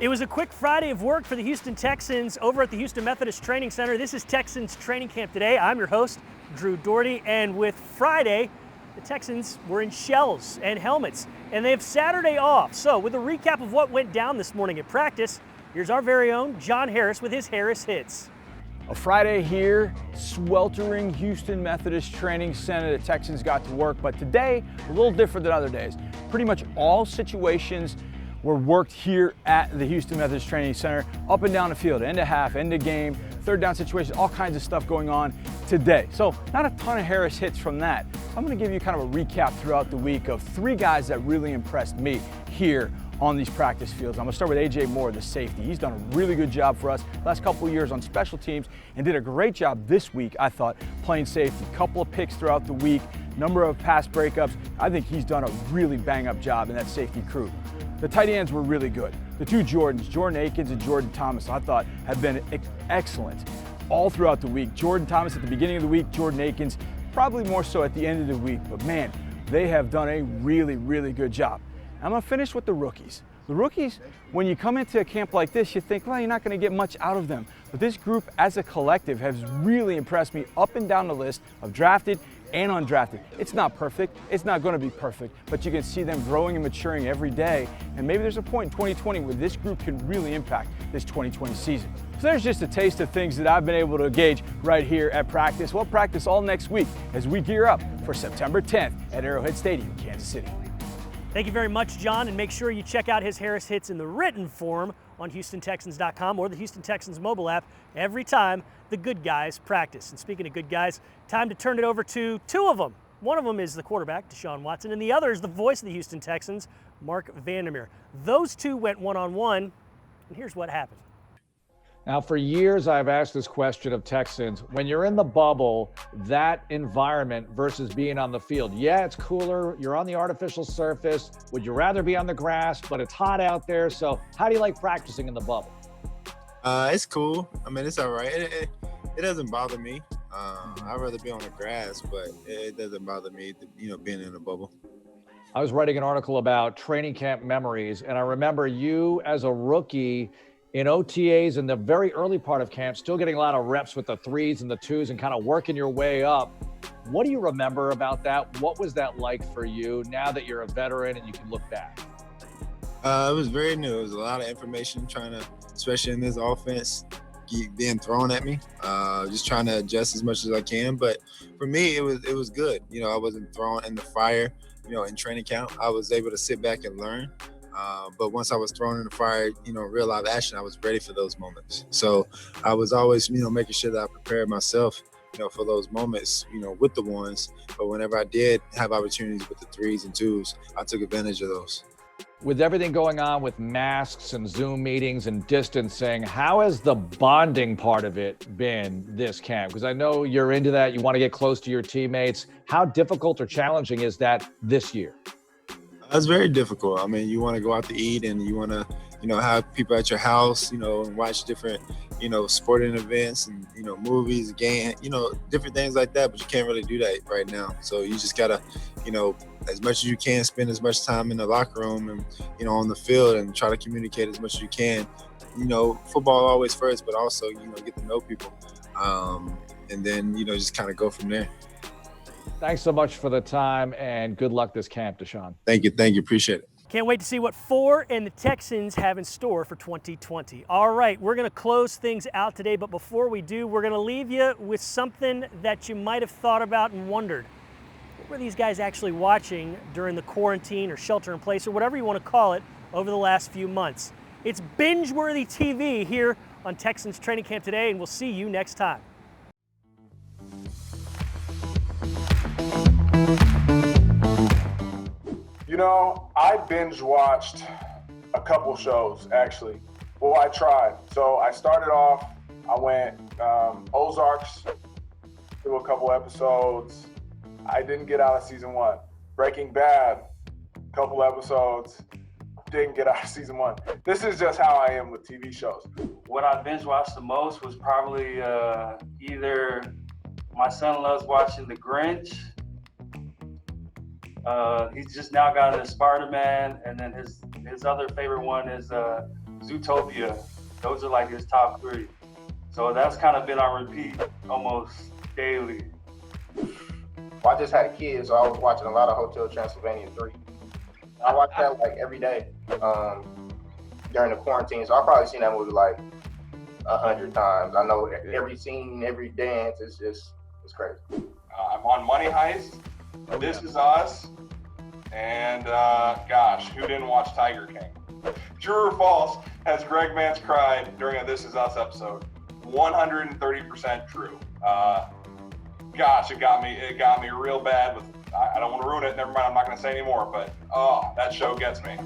It was a quick Friday of work for the Houston Texans over at the Houston Methodist Training Center. This is Texans Training Camp Today. I'm your host, Drew Doherty, and with Friday, the Texans were in shells and helmets, and they have Saturday off. So with a recap of what went down this morning at practice, here's our very own John Harris with his Harris Hits. A Friday here, sweltering Houston Methodist Training Center. The Texans got to work, but today, a little different than other days. Pretty much all situations were worked here at the Houston Methodist Training Center, up and down the field, end of half, end of game, third down situations, all kinds of stuff going on today. So not a ton of Harris hits from that. So I'm gonna give you kind of a recap throughout the week of three guys that really impressed me here on these practice fields. I'm gonna start with A.J. Moore, the safety. He's done a really good job for us last couple of years on special teams and did a great job this week, I thought, playing safety. Couple of picks throughout the week, number of pass breakups. I think he's done a really bang-up job in that safety crew. The tight ends were really good. The two Jordans, Jordan Akins and Jordan Thomas, I thought have been excellent all throughout the week. Jordan Thomas at the beginning of the week, Jordan Akins probably more so at the end of the week. But man, they have done a really good job. I'm gonna finish with the rookies. The rookies, when you come into a camp like this, you think, well, you're not gonna get much out of them. But this group as a collective has really impressed me up and down the list of drafted and undrafted. It's not perfect, it's not gonna be perfect, but you can see them growing and maturing every day. And maybe there's a point in 2020 where this group can really impact this 2020 season. So there's just a taste of things that I've been able to gauge right here at practice. We'll practice all next week as we gear up for September 10th at Arrowhead Stadium in Kansas City. Thank you very much, John, and make sure you check out his Harris Hits in the written form on HoustonTexans.com or the Houston Texans mobile app every time the good guys practice. And speaking of good guys, time to turn it over to two of them. One of them is the quarterback, Deshaun Watson, and the other is the voice of the Houston Texans, Marc Vandermeer. Those two went one-on-one, and here's what happened. Now, for years, I've asked this question of Texans. When you're in the bubble, that environment versus being on the field. Yeah, it's cooler. You're on the artificial surface. Would you rather be on the grass? But it's hot out there. So how do you like practicing in the bubble? It's cool. I mean, it's all right. It doesn't bother me. I'd rather be on the grass, but it doesn't bother me, being in a bubble. I was writing an article about training camp memories, and I remember you as a rookie in OTAs in the very early part of camp, still getting a lot of reps with the threes and the twos and kind of working your way up. What do you remember about that? What was that like for you now that you're a veteran and you can look back? It was very new. It was a lot of information especially in this offense, being thrown at me. Just trying to adjust as much as I can. But for me, it was good. I wasn't thrown in the fire, in training camp. I was able to sit back and learn. But once I was thrown in the fire, real live action, I was ready for those moments. So I was always, making sure that I prepared myself, for those moments, with the ones. But whenever I did have opportunities with the threes and twos, I took advantage of those. With everything going on with masks and Zoom meetings and distancing, how has the bonding part of it been this camp? Because I know you're into that. You want to get close to your teammates. How difficult or challenging is that this year? That's very difficult. I mean, you want to go out to eat and you want to, have people at your house, and watch different, sporting events and, movies, game, different things like that. But you can't really do that right now. So you just got to, as much as you can, spend as much time in the locker room and, on the field and try to communicate as much as you can. Football always first, but also, get to know people. And then, just kind of go from there. Thanks so much for the time and good luck this camp, Deshaun. Thank you. Appreciate it. Can't wait to see what Four and the Texans have in store for 2020. All right, we're going to close things out today, but before we do, we're going to leave you with something that you might have thought about and wondered. What were these guys actually watching during the quarantine or shelter in place or whatever you want to call it over the last few months? It's binge-worthy TV here on Texans Training Camp Today, and we'll see you next time. I binge watched a couple shows, actually. Well, I tried. So I started off, I went Ozarks, through a couple episodes. I didn't get out of season 1. Breaking Bad, couple episodes, didn't get out of season 1. This is just how I am with TV shows. What I binge watched the most was probably either my son loves watching The Grinch. He's just now got into Spider-Man, and then his other favorite one is Zootopia. Those are like his top 3. So that's kind of been on repeat almost daily. Well, I just had a kid, so I was watching a lot of Hotel Transylvania 3. I watched that like every day during the quarantine, so I've probably seen that movie like 100 times. I know every scene, every dance. It's crazy. I'm on Money Heist, This Is Us, and gosh, who didn't watch Tiger King? True or false, has Greg Vance cried during a This Is Us episode? 130% true. Gosh, it got me real bad with, I don't want to ruin it, never mind, I'm not going to say anymore, but that show gets me.